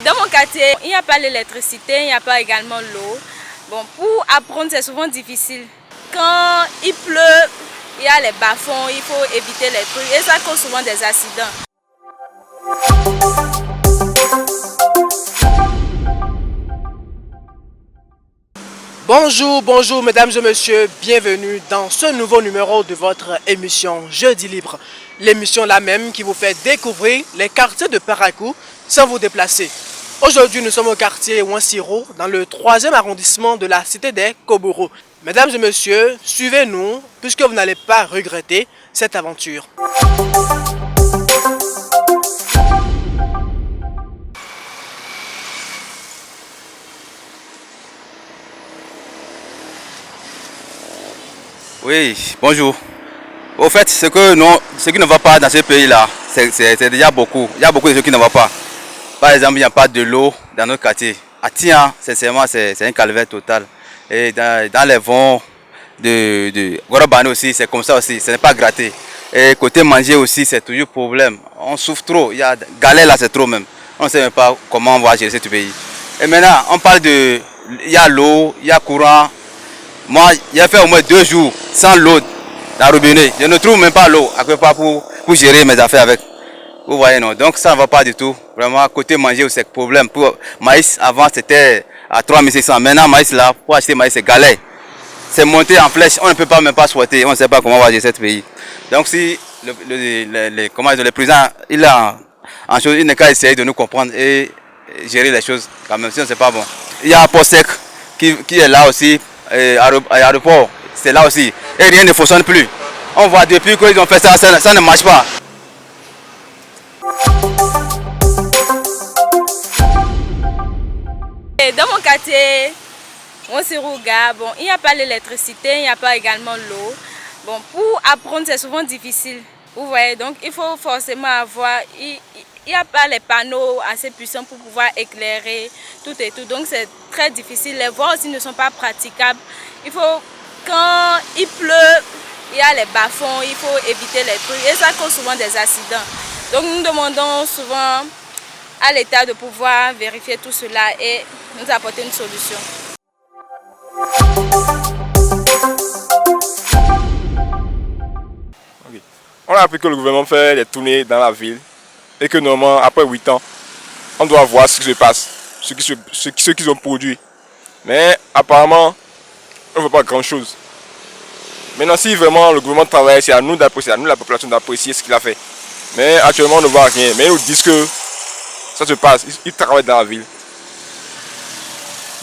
Dans mon quartier, il n'y a pas l'électricité, il n'y a pas également l'eau. Bon, pour apprendre, c'est souvent difficile. Quand il pleut, il y a les bas-fonds, il faut éviter les trucs et ça cause souvent des accidents. Bonjour mesdames et messieurs, bienvenue dans ce nouveau numéro de votre émission Jeudi Libre. L'émission la même qui vous fait découvrir les quartiers de Parakou sans vous déplacer. Aujourd'hui nous sommes au quartier Wansiro dans le 3e arrondissement de la cité des Koboro. Mesdames et messieurs, suivez-nous puisque vous n'allez pas regretter cette aventure. Oui, bonjour. Au fait, ce qui ne va pas dans ce pays-là, c'est déjà beaucoup. Il y a beaucoup de choses qui ne vont pas. Par exemple, il n'y a pas de l'eau dans notre quartier. À Tian, sincèrement, c'est un calvaire total. Et dans les vents de Gorobane aussi, c'est comme ça aussi. Ce n'est pas gratté. Et côté manger aussi, c'est toujours problème. On souffre trop. Il y a galère là, c'est trop même. On ne sait même pas comment on va gérer ce pays. Et maintenant, on parle de... Il y a l'eau, il y a courant. Moi, j'ai fait au moins 2 jours sans l'eau dans la robinet. Je ne trouve même pas l'eau à quelque part pour gérer mes affaires avec. Vous voyez, non? Donc ça ne va pas du tout. Vraiment, côté manger, c'est un problème. Pour maïs, avant, c'était à 3600. Maintenant, maïs, là, pour acheter maïs, c'est galère. C'est monté en flèche. On ne peut pas même pas souhaiter. On ne sait pas comment on va gérer ce pays. Donc si le président, il a en chose, il n'est qu'à essayer de nous comprendre et gérer les choses quand même. Sinon, c'est pas bon. Il y a un port sec qui est là aussi. À l'aéroport, c'est là aussi. Et rien ne fonctionne plus. On voit depuis qu'ils ont fait ça, ça ne marche pas. Dans mon quartier, Wansiro-ga, bon, il n'y a pas l'électricité, il n'y a pas également l'eau. Bon, pour apprendre, c'est souvent difficile. Vous voyez, donc il faut forcément avoir... Il n'y a pas les panneaux assez puissants pour pouvoir éclairer tout et tout. Donc c'est très difficile. Les voies aussi ne sont pas praticables. Il faut, quand il pleut, il y a les bas-fonds, il faut éviter les trucs. Et ça cause souvent des accidents. Donc nous demandons souvent à l'État de pouvoir vérifier tout cela et nous apporter une solution. Okay. On a appris que le gouvernement fait des tournées dans la ville. Et que normalement, après 8 ans, on doit voir ce qui se passe, ce qu'ils ont produit. Mais apparemment, on ne veut pas grand-chose. Maintenant, si vraiment le gouvernement travaille, c'est à nous d'apprécier, à nous la population d'apprécier ce qu'il a fait. Mais actuellement, on ne voit rien. Mais ils nous disent que ça se passe, ils travaillent dans la ville.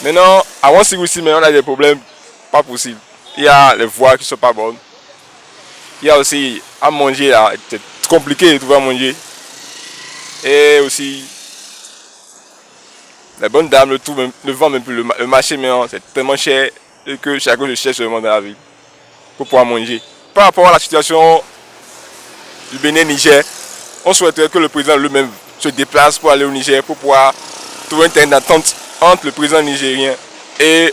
Maintenant, à Wansiro aussi, on a des problèmes pas possibles. Il y a les voies qui ne sont pas bonnes. Il y a aussi à manger, c'est compliqué de trouver à manger. Et aussi, les bonnes dames ne vendent même plus. Le marché, c'est tellement cher que chacun le cherche seulement dans la ville pour pouvoir manger. Par rapport à la situation du Bénin-Niger, on souhaiterait que le président lui-même se déplace pour aller au Niger pour pouvoir trouver un terrain d'entente entre le président nigérien et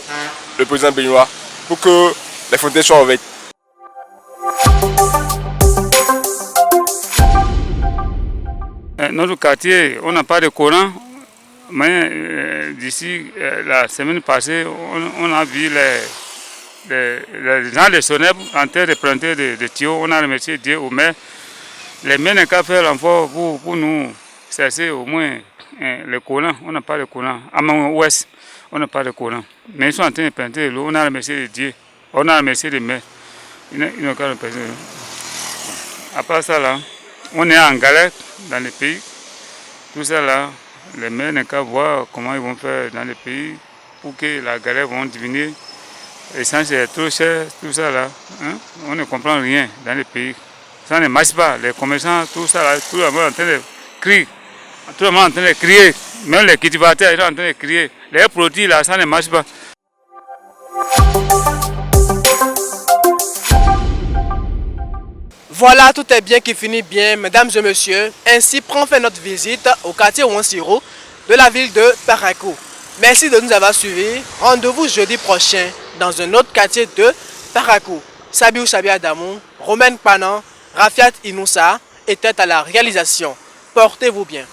le président béninois pour que les frontières soient ouvertes. Notre quartier, on n'a pas de courant, mais d'ici la semaine passée, on a vu les gens de Soneb en train de planter des tuyaux. On a remercié Dieu au maire. Les maires n'ont qu'à faire l'enfort pour nous chercher au moins le courant. On n'a pas de courant. À Ouest, on n'a pas de courant. Mais ils sont en train de planter l'eau. On a remercié Dieu. On a remercié les maires. Ils n'ont qu'à remercier. À part ça, là, on est en galère dans le pays. Tout ça là, les maires n'ont qu'à voir comment ils vont faire dans le pays pour que la galère va diminuer. L'essence est trop cher, tout ça là. Hein? On ne comprend rien dans le pays. Ça ne marche pas. Les commerçants, tout ça là, tout le monde est en train de crier. Tout le monde est en train de crier. Même les cultivateurs sont en train de crier. Les produits là, ça ne marche pas. Voilà, tout est bien qui finit bien, mesdames et messieurs. Ainsi prend fin notre visite au quartier Wansiro de la ville de Parakou. Merci de nous avoir suivis. Rendez-vous jeudi prochain dans un autre quartier de Parakou. Sabiou Adamou, Romaine Panan, Rafiat Inoussa était à la réalisation. Portez-vous bien.